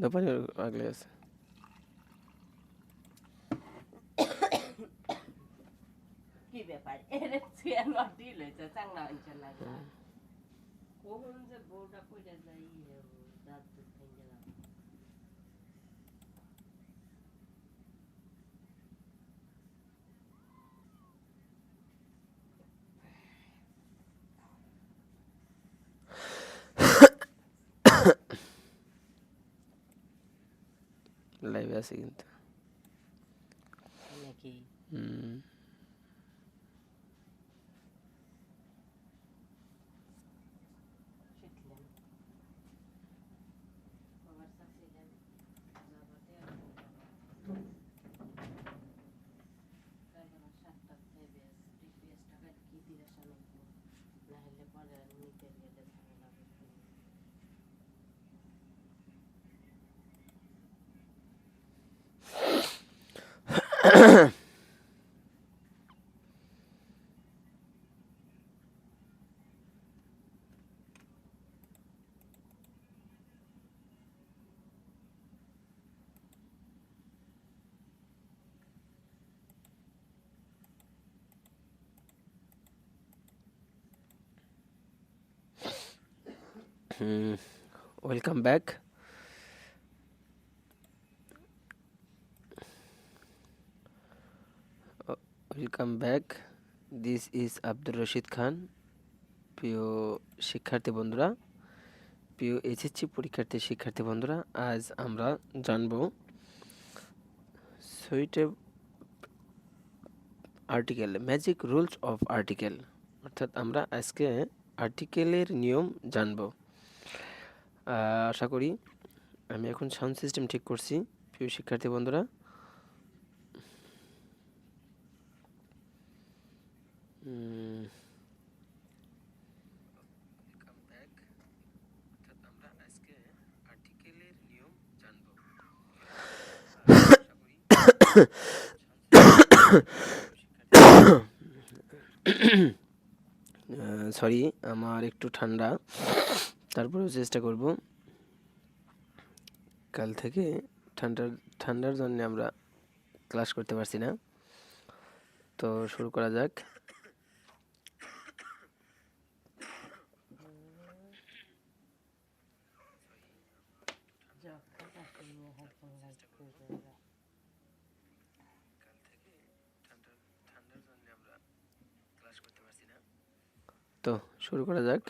দোপানি আগলে আছে কি ব্যাপার এরে চেয়ার মাটি লইছে চাংলা হইছে না কখন যে বউটা কইরা যাই দাঁত দুধ ভেঙে গেলাম লাইভে আছে কিন্তু নাকি শিখলাম আমার চাচ্ছিলাম যাবাতে তারপর 7টা ডিপিএস টাকা কি দিয়ে সামনে না হলে পরে নিতে গেলে ঝামেলা welcome back this is Abdur Rashid Khan প্রিয় শিক্ষার্থী বন্ধুরা প্রিয় এইচএসসি শিক্ষার্থী বন্ধুরা আজ আমরা জানব suitable article magic rules of article অর্থাৎ আমরা আজকে আর্টিকেলের নিয়ম জানব আশা করি আমি এখন সাউন্ড সিস্টেম ঠিক করছি প্রিয় শিক্ষার্থী বন্ধুরা সরি আমার একটু ঠান্ডা তারপরেও চেষ্টা করব কাল থেকে ঠান্ডার জন্য আমরা ক্লাস করতে পারছি না তো শুরু করা যাক তো শুরু করা যাক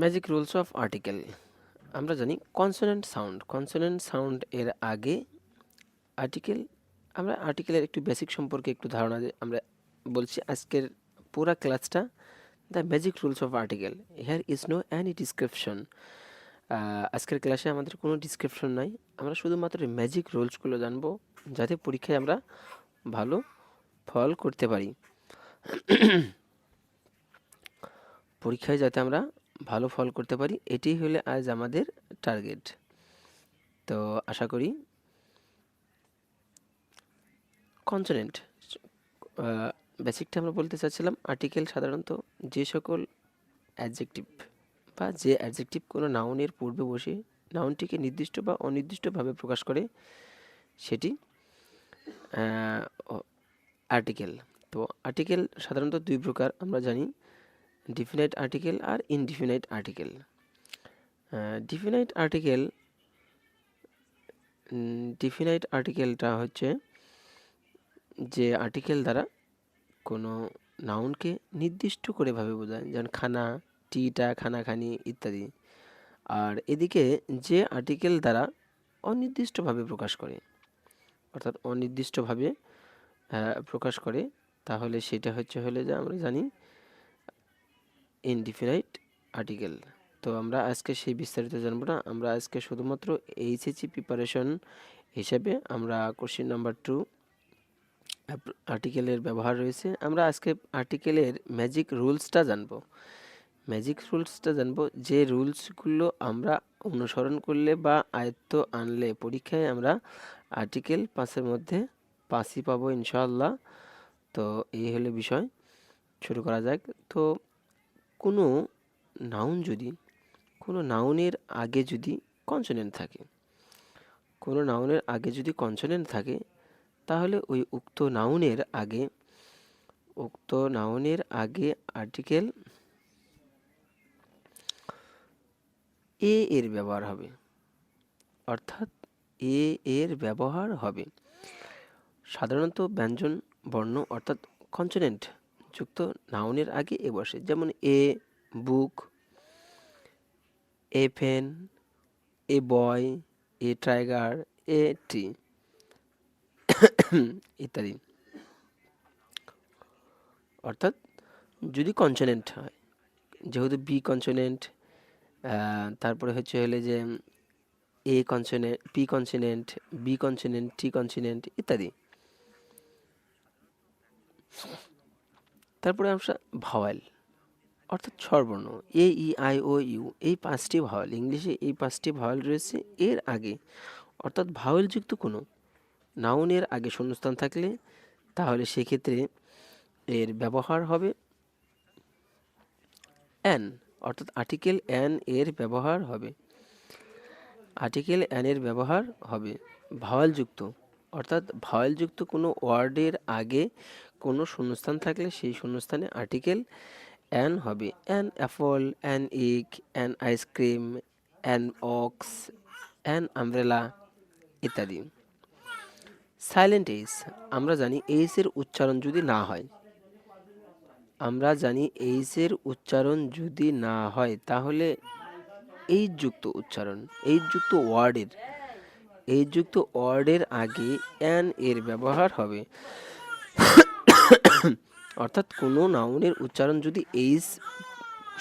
ম্যাজিক রুলস অফ আর্টিকেল আমরা জানি কনসোনেন্ট সাউন্ড এর আগে আর্টিকেল আমরা আর্টিকেলের একটু বেসিক সম্পর্কে একটু ধারণা আমরা বলছি আজকের পুরো ক্লাসটা the magic rules of article here is no any description আজকের ক্লাসে আমাদের কোনো ডিসক্রিপশন নাই আমরা শুধুমাত্র ম্যাজিক রুলসগুলো জানবো যাতে পরীক্ষায় আমরা ভালো ফল করতে পারি পরীক্ষায় যাতে আমরা ভালো ফল করতে পারি এটি হলে আজ আমাদের টার্গেট তো আশা করি কনসোনেন্ট বেসিকটা আমরা বলতে চাচ্ছিলাম আর্টিকেল সাধারণত যে সকল অ্যাডজেক্টিভ বা যে অ্যাডজেক্টিভ কোনো নাউনের পূর্বে বসে নাউনটিকে নির্দিষ্ট বা অনির্দিষ্টভাবে প্রকাশ করে সেটি আর্টিকেল তো আর্টিকেল সাধারণত দুই প্রকার আমরা জানি ডিফিনাইট আর্টিকেল আর ইনডিফিনাইট আর্টিকেল ডিফিনাইট আর্টিকেলটা হচ্ছে যে আর্টিকেল দ্বারা কোনো নাউনকে নির্দিষ্ট করে ভাবে বোঝায় যেমন খানা টিটা খানাখানি ইত্যাদি আর এদিকে যে আর্টিকেল দ্বারা অনির্দিষ্টভাবে প্রকাশ করে অর্থাৎ অনির্দিষ্টভাবে প্রকাশ করে, তাহলে সেটা হলে যে আমরা জানি ইনডিফিনাইট আর্টিকেল। তো আমরা আজকে সেই বিস্তারিত জানবো না, আমরা আজকে শুধুমাত্র এইচএসসি প্রিপারেশন হিসেবে আমরা কোশ্চেন নাম্বার 2 আর্টিকেলের ব্যবহার রয়েছে, আমরা আজকে আর্টিকেলের ম্যাজিক রুলসটা জানবো। যে রুলসগুলো আমরা অনুসরণ করলে বা আয়ত্ত আনলে পরীক্ষায় আমরা আর্টিকেল 5-এর মধ্যে 5ই পাবো ইনশাআল্লাহ। তো এই হলো বিষয়, শুরু করা যাক। তো কোনো নাউন যদি কোনো নাউনের আগে যদি কনসোনেন্ট থাকে, তাহলে ওই উক্ত নাউনের আগে আর্টিকেল এ এর ব্যবহার হবে, অর্থাৎ এ এর ব্যবহার হবে সাধারণত ব্যঞ্জন বর্ণ অর্থাৎ কনসোনেন্ট যুক্ত নাউনের আগে এ বসে, যেমন a book, a pen, a boy, a tiger, a tree ইত্যাদি। অর্থাৎ যদি কনসোনেন্ট হয়, যেহেতু বি কনসোনেন্ট, তারপরে হলে যে a consonant, P consonant, B consonant, T consonant ইত্যাদি। তারপরে আমরা ভাওয়াল অর্থাৎ স্বরবর্ণ, এ ই আই ও ইউ, এই 5টি ভাওয়াল, ইংলিশে এই 5টি ভাওয়াল রয়েছে এর আগে, অর্থাৎ ভাওয়ালযুক্ত কোনো নাউনের আগে শূন্যস্থান থাকলে তাহলে সেক্ষেত্রে এর ব্যবহার হবে অ্যান, অর্থাৎ আর্টিকেল অ্যান এর ব্যবহার হবে। ভাওয়ালযুক্ত অর্থাৎ ভাওয়ালযুক্ত কোনো ওয়ার্ডের আগে কোনো শূন্যস্থান থাকলে সেই শূন্যস্থানে আর্টিকেল অ্যান হবে। An apple, an egg, an ice cream, an ox, an umbrella ইত্যাদি। সাইলেন্ট এইচ, আমরা জানি এইচ এর উচ্চারণ যদি না হয়, তাহলে এইচ যুক্ত ওয়ার্ডের আগে অ্যান এর ব্যবহার হবে। অর্থাৎ কোনো নাউনের উচ্চারণ যদি এইচ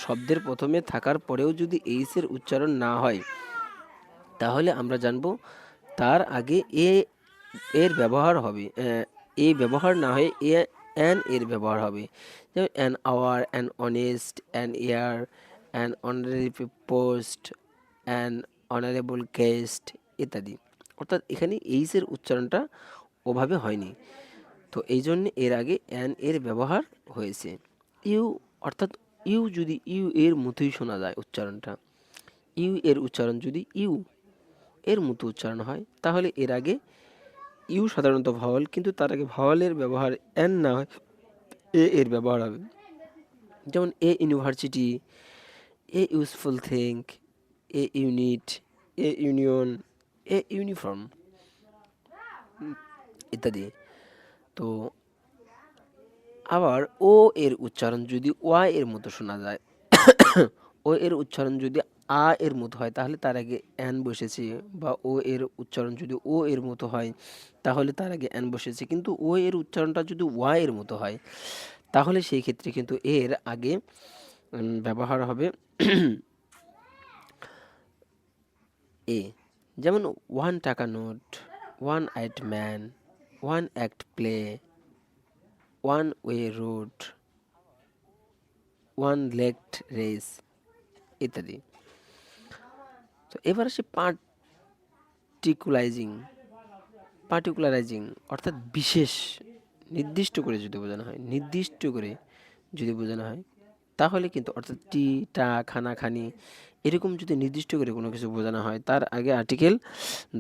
শব্দের প্রথমে থাকার পরেও যদি এইচ এর উচ্চারণ না হয়, তাহলে আমরা জানবো তার আগে এ এর ব্যবহার হবে, এ ব্যবহার না হয়ে অ্যান এর ব্যবহার হবে। যেমন an hour, an honest, an year, an honourable post, an honourable guest ইত্যাদি। অর্থাৎ এখানে এইচ এর উচ্চারণটা ওভাবে হয়নি, তো এই জন্য এর আগে অ্যান এর ব্যবহার হয়েছে। ইউ অর্থাৎ ইউ যদি ইউ এর মতোই শোনা যায় উচ্চারণটা, ইউ এর উচ্চারণ যদি ইউ এর মতো উচ্চারণ হয়, তাহলে এর আগে ইউ সাধারণত ভাওয়াল, কিন্তু তার আগে ভাওয়ালের ব্যবহার অ্যান না হয় এ এর ব্যবহার হবে। যেমন a university, a useful thing, A unit, A union, A uniform ইত্যাদি। তো আবার ও এর উচ্চারণ যদি ওয়া এর মতো শোনা যায়, ও এর উচ্চারণ যদি আ এর মতো হয়, তাহলে তার আগে অ্যান বসেছে, বা ও এর উচ্চারণ যদি ও এর মতো হয়, তাহলে তার আগে অ্যান বসেছে। কিন্তু ও এর উচ্চারণটা যদি ওয়া এর মতো হয়, তাহলে সেই ক্ষেত্রে কিন্তু এর আগে ব্যবহার হবে এ। যেমন 1 টাকা note, 1 eyed man, 1 act play, 1 way road, 1 legged race ইত্যাদি। তো এবার আসে পার্টিকুলারাইজিং অর্থাৎ বিশেষ, নির্দিষ্ট করে যদি বোঝানো হয় তাহলে কিন্তু, অর্থাৎ টি, টা, খানা, খানি এরকম যদি নির্দিষ্ট করে কোনো কিছু বোঝানো হয়, তার আগে আর্টিকেল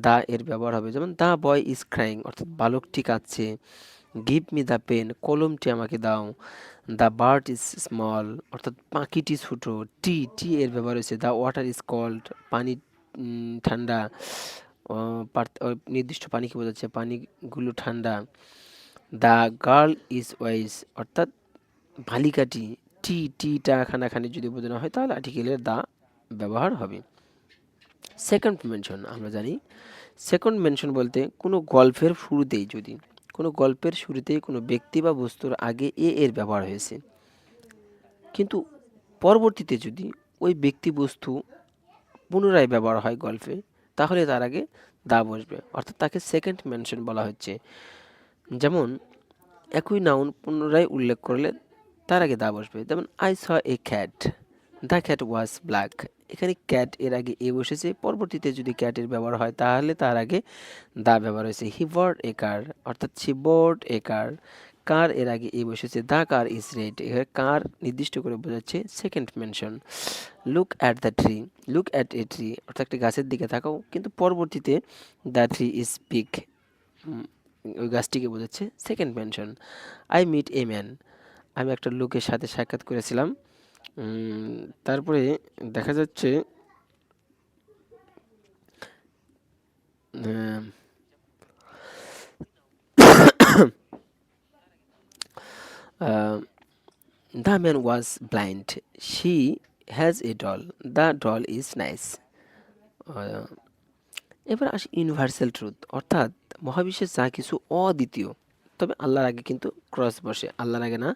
দা এর ব্যবহার হবে। যেমন দ্য বয় ইজ ক্রাইং, অর্থাৎ বালকটি কাঁদছে। গিভ মি দ্য পেন, কলমটি আমাকে দাও। দ্য বার্ড ইজ স্মল, অর্থাৎ পাখিটি ছোট। টি এর ব্যবহার হয়েছে। দ্য ওয়াটার ইজ কোল্ড, পানি ঠান্ডা। নির্দিষ্ট পানিকে বোঝাচ্ছে, পানিগুলো ঠান্ডা। দ্য গার্ল ইজ ওয়াইজ, অর্থাৎ বালিকাটি। টিটা খানাখানি যদি বোঝানো হয়, তাহলে আর্টিকেলের দা ব্যবহার হবে। সেকেন্ড মেনশন, আমরা জানি সেকেন্ড মেনশন বলতে কোনো গল্পের শুরুতেই যদি কোনো গল্পের শুরুতেই কোনো ব্যক্তি বা বস্তুর আগে এর ব্যবহার হয়েছে, কিন্তু পরবর্তীতে যদি ওই ব্যক্তি বস্তু পুনরায় ব্যবহার হয় গল্পে, তাহলে তার আগে দা বসবে, অর্থাৎ তাকে সেকেন্ড মেনশন বলা হচ্ছে। যেমন একই নাউন পুনরায় উল্লেখ করলে তার আগে দা বসবে। যেমন I saw A cat, the cat was black. এখানে ক্যাট এর আগে বসেছে, পরবর্তীতে যদি ক্যাটের ব্যবহার হয় তাহলে তার আগে দা ব্যবহার হয়েছে। হি বট এ কার, অর্থাৎ সি বট এ কার। কার এর আগে বসেছে, দ্য কার ইজ রেড। এখানে কার নির্দিষ্ট করে বোঝাচ্ছে second mention. Look at the tree, look at a tree, অর্থাৎ একটি গাছের দিকে তাকাও, কিন্তু পরবর্তীতে দ্য ট্রি ইজ বিগ, ওই গাছটিকে বোঝাচ্ছে second mention. I meet a man, আমি একটা লোকের সাথে সাক্ষাৎ করেছিলাম। তারপরে দেখা যাচ্ছে the man was blind, she has a doll, the doll is nice. এবার আসি ইউনিভার্সাল ট্রুথ, অর্থাৎ মহাবিশ্বের যা কিছু অদ্বিতীয়, তবে আল্লাহর আগে কিন্তু ক্রস বসে, আল্লাহর আগে না।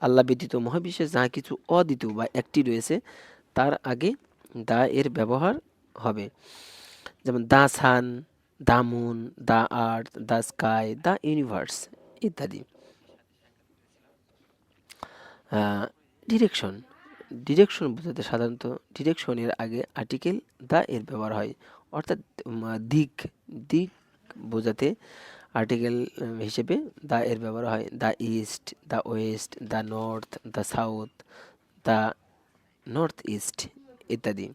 আল্লাহ ব্যতীত মহাবিশ্বের যা কিছু অদ্বিতীয় বা একটি রয়েছে তার আগে দা এর ব্যবহার হবে। যেমন the sun, the moon, the earth, the sky, the universe ইত্যাদি। ডিরেকশন, ডিরেকশন বোঝাতে সাধারণত ডিরেকশনের আগে আর্টিকেল দা এর ব্যবহার হয়, অর্থাৎ দিক, দিক বোঝাতে আর্টিকেল হিসেবে দা এর ব্যবহার হয়। The east, the West, the north, the south, the north east ইত্যাদি।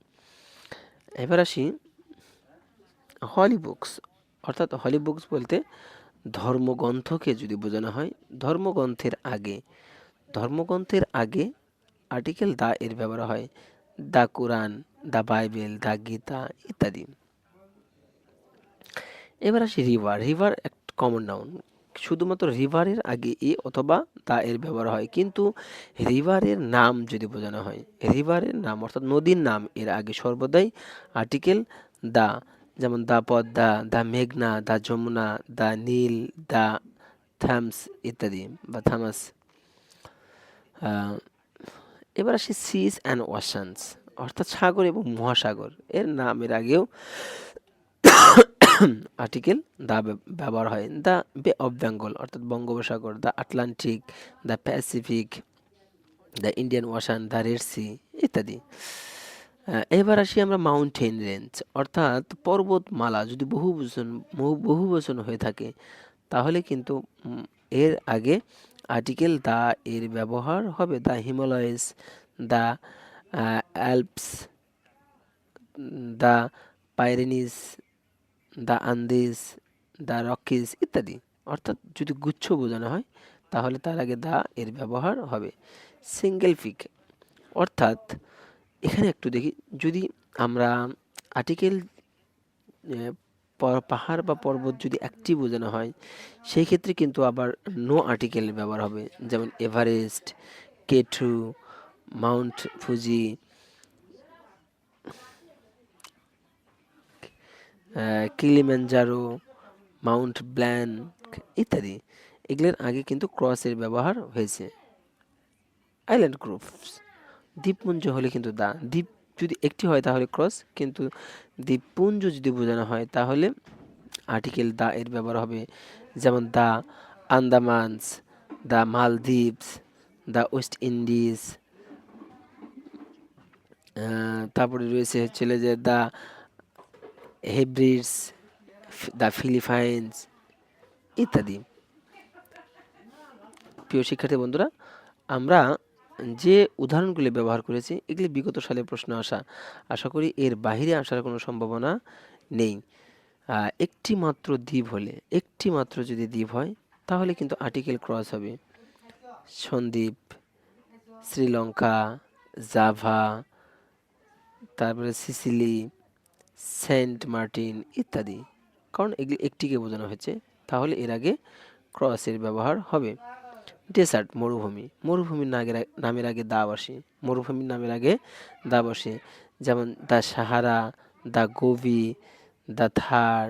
এবার আসি হলি বুকস, অর্থাৎ হলি বুকস বলতে ধর্মগ্রন্থকে যদি বোঝানো হয়, ধর্মগ্রন্থের আগে, ধর্মগ্রন্থের আগে আর্টিকেল দা এর ব্যবহার হয়। The Quran, the Bible, the Gita ইত্যাদি। এবার আসি রিভার, রিভার একটা কমন নাউন, শুধুমাত্র রিভারের আগে অথবা দা এর ব্যবহার হয়, কিন্তু রিভারের নাম যদি বোঝানো হয়, রিভারের নাম অর্থাৎ নদীর নাম এর আগে সর্বদাই আর্টিকেল দা। যেমন দা পদ্মা, দা মেঘনা, দা যমুনা, দা নীল, দা থামস ইত্যাদি বা থামাস। এবার আসি সিস অ্যান্ড ওয়াশানস, অর্থাৎ সাগর এবং মহাসাগর এর নামের আগেও আর্টিকেল দা ব্যবহার হয়। দ্য বে অফ বেঙ্গল, অর্থাৎ বঙ্গোপসাগর, the Atlantic, the Pacific, the Indian Ocean, the Red Sea ইত্যাদি। এবার আসি আমরা মাউন্টেন রেঞ্জ, অর্থাৎ পর্বতমালা যদি বহু বচন হয়ে থাকে তাহলে কিন্তু এর আগে আর্টিকেল দা এর ব্যবহার হবে। The Himalayas, the Alps, the Pyrenees, the Andes, the Rockies ইত্যাদি। অর্থাৎ যদি গুচ্ছ বোঝানো হয় তাহলে তার আগে দা এর ব্যবহার হবে। সিঙ্গেল পিক, অর্থাৎ এখানে একটু দেখি, যদি আমরা আর্টিকেল পাহাড় বা পর্বত যদি একটি বোঝানো হয় সেই ক্ষেত্রে কিন্তু আবার নো আর্টিকেল ব্যবহার হবে। যেমন Everest, কেটু, Mount Fuji, কিলিম্যানজারো, Mount blank ইত্যাদি। এগুলোর আগে কিন্তু ক্রসের ব্যবহার হয়েছে। আইল্যান্ড গ্রুপস, দ্বীপপুঞ্জ হলে কিন্তু দা, দ্বীপ যদি একটি হয় তাহলে ক্রস, কিন্তু দ্বীপপুঞ্জ যদি বোঝানো হয় তাহলে আর্টিকেল দা এর ব্যবহার হবে। যেমন দা আন্দামানস, দা মালদ্বীপস, দা ওয়েস্ট ইন্ডিজ, তারপরে রয়েছে হচ্ছে যে দা হেব্রিডস, দ্য ফিলিপাইন্স ইত্যাদি। প্রিয় শিক্ষার্থী বন্ধুরা, আমরা যে উদাহরণগুলি ব্যবহার করেছি এগুলি বিগত সালে প্রশ্ন আশা করি এর বাহিরে আসার কোনো সম্ভাবনা নেই। একটি মাত্র দ্বীপ হলে, একটি মাত্র যদি দ্বীপ হয় তাহলে কিন্তু আর্টিকেল ক্রস হবে। সন্দ্বীপ, শ্রীলঙ্কা, জাভা, তারপরে সিসিলি, সেন্ট মার্টিন ইত্যাদি, কারণ এগুলি একটিকে বোঝানো হয়েছে, তাহলে এর আগে ক্রসের ব্যবহার হবে। ডেসার্ট, মরুভূমি, মরুভূমির নামের আগে দা বসে, মরুভূমির নামের আগে দা বসে। যেমন the Sahara, the Gobi, the Thar,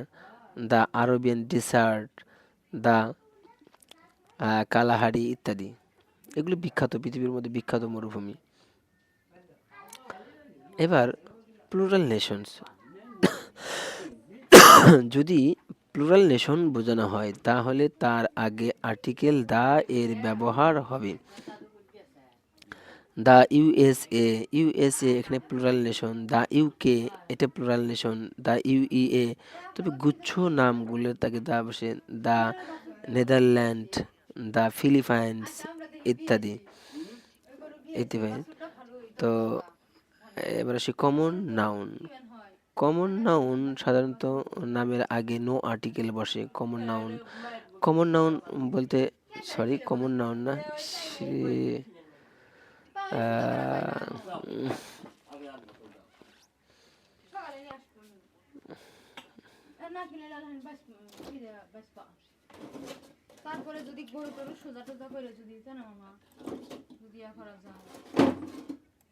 the Arabian dessert, the Kalahari ইত্যাদি। এগুলো বিখ্যাত, পৃথিবীর মধ্যে বিখ্যাত মরুভূমি। এবার প্লুরাল নেশনস, যদি প্লুরাল নেশন বোঝানো হয় তাহলে তার আগে আর্টিকেল দা এর ব্যবহার হবে। দা ইউএসএ, ইউএসএ এখানে প্লুরাল নেশন, দা ইউকে এটা প্লুরাল নেশন, দা ইউইএ, তবে গুচ্ছ নামগুলো তাকে দা বসে, দা নেদারল্যান্ড, দা ফিলিপাইন্স ইত্যাদি ইত্যাদি। তো এবার আসি কমন নাউন। কমন নাউন সাধারণত নামের আগে নো আর্টিকেল বসে। কমন নাউন, কমন নাউন বলতে, সরি কমন নাউন না, উম, তারপরে যদি গরু টরু সোজা টোজা করে যদি জানো মামা যদি ইয়া করা যায়